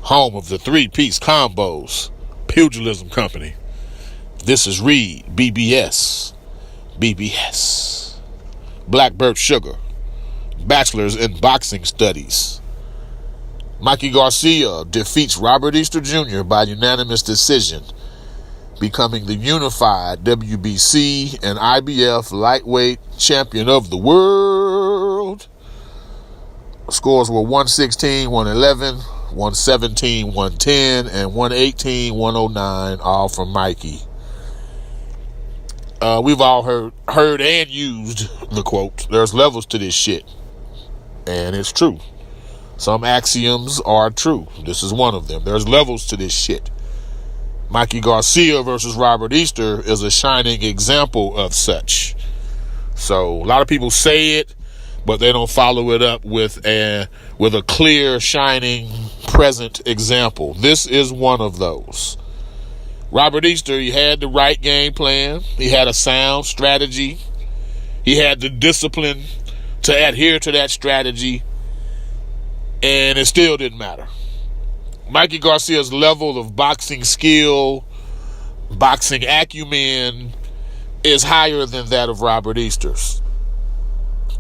home of the three-piece combos, pugilism company. This is Reed, BBS, Blackbird Sugar, bachelor's in boxing studies. Mikey Garcia defeats Robert Easter Jr. by unanimous decision, becoming the unified WBC and IBF lightweight champion of the world. Scores were 116, 111, 117, 110, and 118, 109, all from Mikey. We've all heard and used the quote, there's levels to this shit. And it's true. Some axioms are true. This is one of them. There's levels to this shit. Mikey Garcia versus Robert Easter is a shining example of such. So a lot of people say it, but they don't follow it up with a clear, shining, present example. This is one of those. Robert Easter, he had the right game plan. He had a sound strategy. He had the discipline to adhere to that strategy, and it still didn't matter. Mikey Garcia's level of boxing skill, boxing acumen is higher than that of Robert Easter's.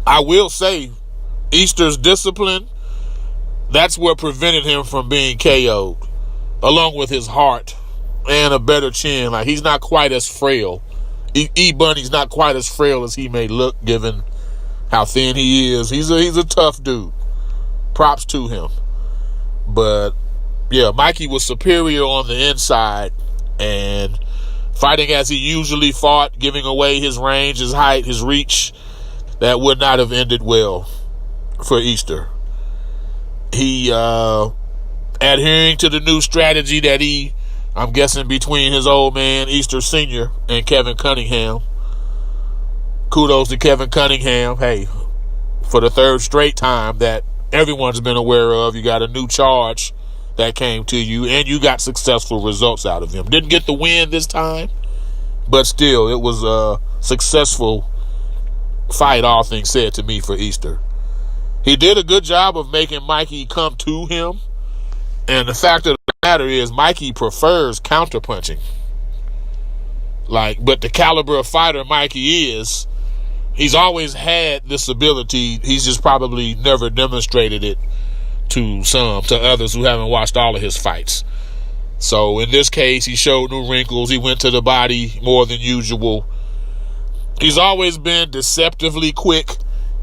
I will say, Easter's discipline, that's what prevented him from being KO'd, along with his heart and a better chin. Like, he's not quite as frail. E-Bunny's not quite as frail as he may look, given how thin he is. He's a tough dude. Props to him. But yeah, Mikey was superior on the inside, and fighting as he usually fought, giving away his range, his height, his reach, that would not have ended well for Easter. He adhering to the new strategy that I'm guessing between his old man Easter Sr. and Kevin Cunningham. Kudos to Kevin Cunningham. Hey, for the third straight time that everyone's been aware of, you got a new charge that came to you, and you got successful results out of him. Didn't get the win this time, but still, it was a successful fight, all things said to me, for Easter. He did a good job of making Mikey come to him, and the fact of the matter is, Mikey prefers counterpunching. But the caliber of fighter Mikey is, he's always had this ability. He's just probably never demonstrated it to others who haven't watched all of his fights. So in this case, he showed new wrinkles. He went to the body more than usual. He's always been deceptively quick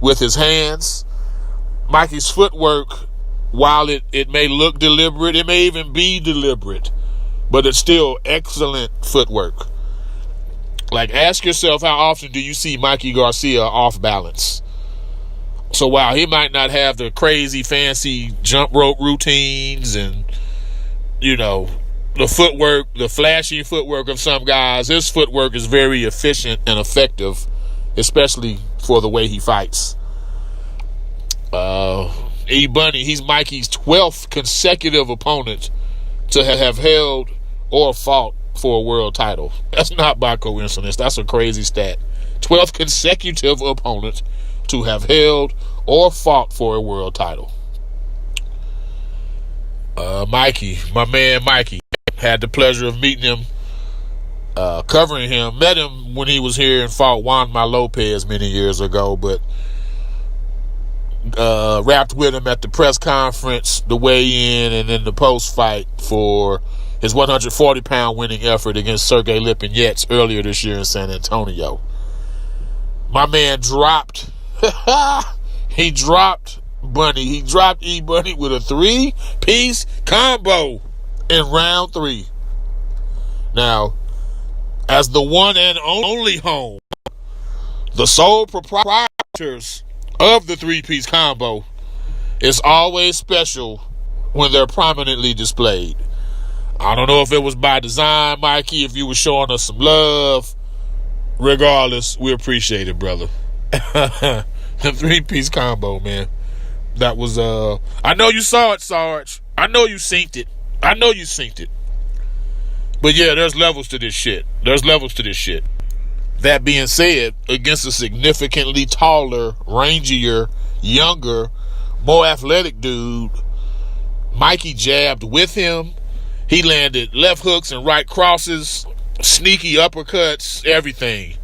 with his hands. Mikey's footwork, while it may look deliberate, it may even be deliberate, but it's still excellent footwork. Ask yourself, how often do you see Mikey Garcia off balance? So while he might not have the crazy fancy jump rope routines and, the footwork, the flashy footwork of some guys, his footwork is very efficient and effective, especially for the way he fights. E-Bunny, he's Mikey's 12th consecutive opponent to have held or fought for a world title. That's not by coincidence. That's a crazy stat. 12th consecutive opponent to have held or fought for a world title. Mikey, my man Mikey, had the pleasure of meeting him, covering him. Met him when he was here and fought Juanma Lopez many years ago, but rapped with him at the press conference, the weigh-in, and then the post-fight for his 140-pound winning effort against Sergey Lipinets earlier this year in San Antonio. My man dropped he dropped Bunny. He dropped E-Bunny with a 3-piece combo in round 3. Now, as the one and only home, the sole proprietors of the 3-piece combo, it's always special when they're prominently displayed. I don't know if it was by design, Mikey, if you were showing us some love. Regardless, we appreciate it, brother. The 3-piece combo, man. That was, I know you saw it, Sarge. I know you synced it. But yeah, there's levels to this shit. That being said, against a significantly taller, rangier, younger, more athletic dude, Mikey jabbed with him. He landed left hooks and right crosses, sneaky uppercuts, everything.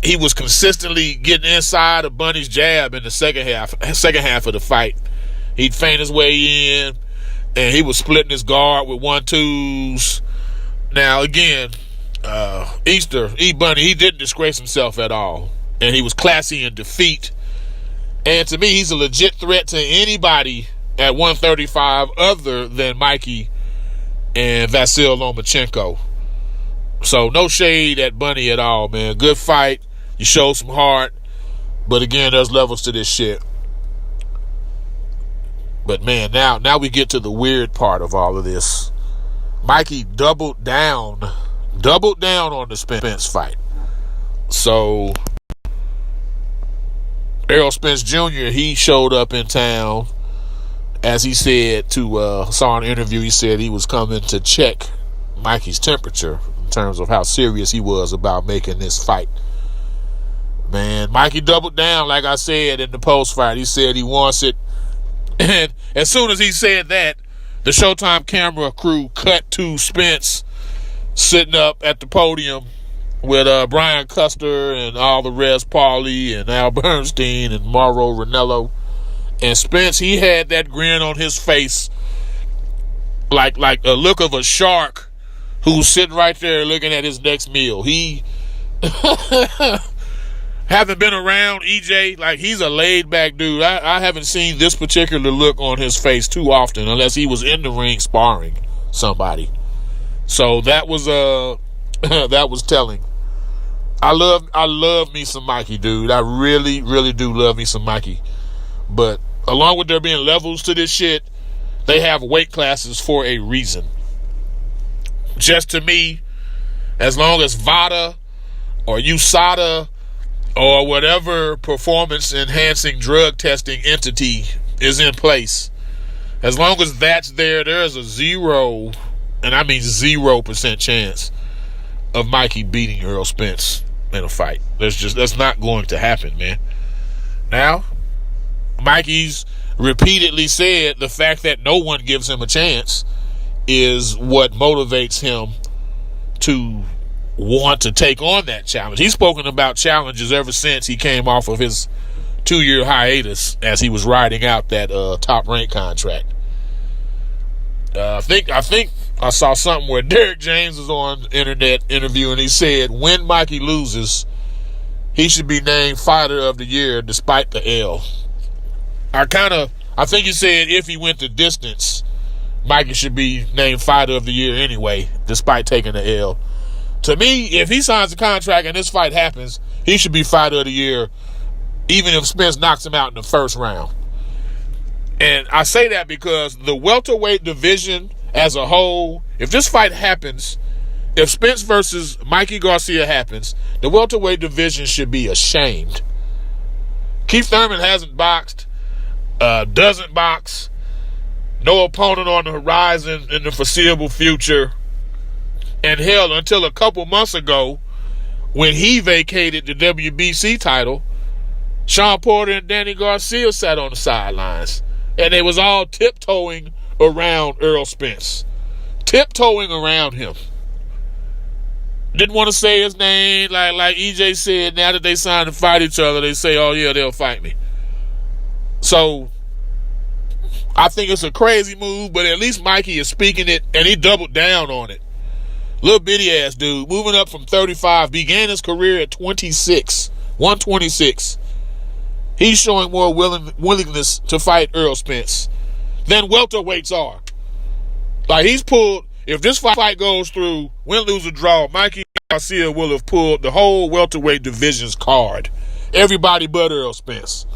He was consistently getting inside of Bunny's jab in the second half of the fight. He'd feint his way in, and he was splitting his guard with 1-2s. Now, again, Bunny, he didn't disgrace himself at all. And he was classy in defeat. And to me, he's a legit threat to anybody at 135 other than Mikey and Vasyl Lomachenko. So no shade at Bunny at all, man. Good fight. You showed some heart. But again, there's levels to this shit. But man, now we get to the weird part of all of this. Mikey doubled down on the Spence fight. So Errol Spence Jr., he showed up in town. As he said saw an interview, he said he was coming to check Mikey's temperature in terms of how serious he was about making this fight. Man, Mikey doubled down, like I said, in the post-fight. He said he wants it. And as soon as he said that, the Showtime camera crew cut to Spence sitting up at the podium with Brian Custer and all the rest, Paulie and Al Bernstein and Mauro Ranallo. And Spence, he had that grin on his face like a look of a shark who's sitting right there looking at his next meal. He haven't been around EJ, like he's a laid-back dude. I haven't seen this particular look on his face too often unless he was in the ring sparring somebody. So that was that was telling. I love me some Mikey, dude. I really, really do love me some Mikey. But along with there being levels to this shit, they have weight classes for a reason. Just to me, as long as VADA or USADA or whatever performance-enhancing drug testing entity is in place, as long as that's there, there's a 0%, and I mean 0% chance of Mikey beating Errol Spence in a fight. That's not going to happen, man. Now, Mikey's repeatedly said the fact that no one gives him a chance is what motivates him to want to take on that challenge. He's spoken about challenges ever since he came off of his 2-year hiatus as he was riding out that Top Rank contract. I think I saw something where Derek James was on internet interview and he said when Mikey loses, he should be named Fighter of the Year despite the L. I think he said if he went the distance, Mikey should be named Fighter of the Year anyway, despite taking the L. To me, if he signs a contract and this fight happens, he should be Fighter of the Year, even if Spence knocks him out in the first round. And I say that because the welterweight division as a whole, if this fight happens, if Spence versus Mikey Garcia happens, the welterweight division should be ashamed. Keith Thurman hasn't boxed, doesn't box, no opponent on the horizon in the foreseeable future. And hell, until a couple months ago, when he vacated the WBC title, Sean Porter and Danny Garcia sat on the sidelines. And they was all tiptoeing around Errol Spence. Tiptoeing around him. Didn't want to say his name. Like EJ said, now that they signed to fight each other, they say, oh yeah, they'll fight me. So, I think it's a crazy move, but at least Mikey is speaking it, and he doubled down on it. Little bitty ass dude, moving up from 35, began his career at 126. He's showing more willingness to fight Errol Spence than welterweights are. Like he's pulled, if this fight goes through, win, lose, or draw, Mikey Garcia will have pulled the whole welterweight division's card. Everybody but Errol Spence.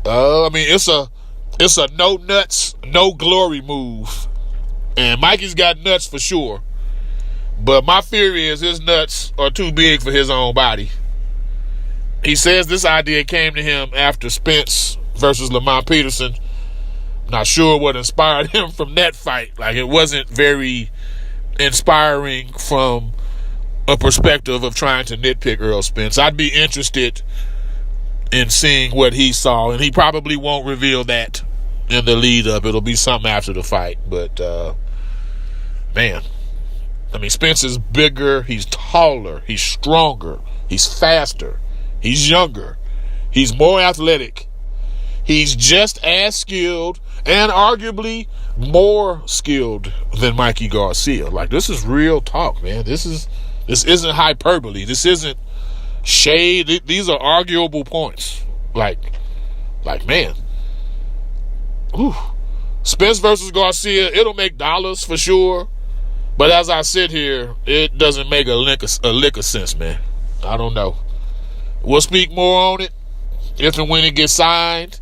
It's a no nuts, no glory move. And Mikey's got nuts for sure. But my theory is his nuts are too big for his own body. He says this idea came to him after Spence versus Lamont Peterson. Not sure what inspired him from that fight. Like, it wasn't very inspiring from a perspective of trying to nitpick Errol Spence. I'd be interested in seeing what he saw, and he probably won't reveal that in the lead up. It'll be something after the fight. But, man, I mean, Spence is bigger. He's taller. He's stronger. He's faster. He's younger. He's more athletic. He's just as skilled and arguably more skilled than Mikey Garcia. Like, this is real talk, man. This isn't hyperbole. This isn't shade. These are arguable points. Like, man. Whew. Spence versus Garcia, it'll make dollars for sure. But as I sit here, it doesn't make a lick of sense, man. I don't know. We'll speak more on it if and when it gets signed.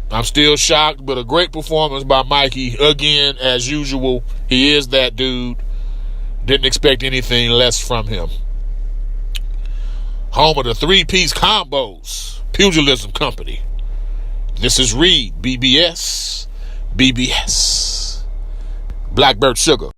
I'm still shocked, but a great performance by Mikey. Again, as usual, he is that dude. Didn't expect anything less from him. Home of the three-piece combos. Pugilism Company. This is Reed, BBS. Blackbird Sugar.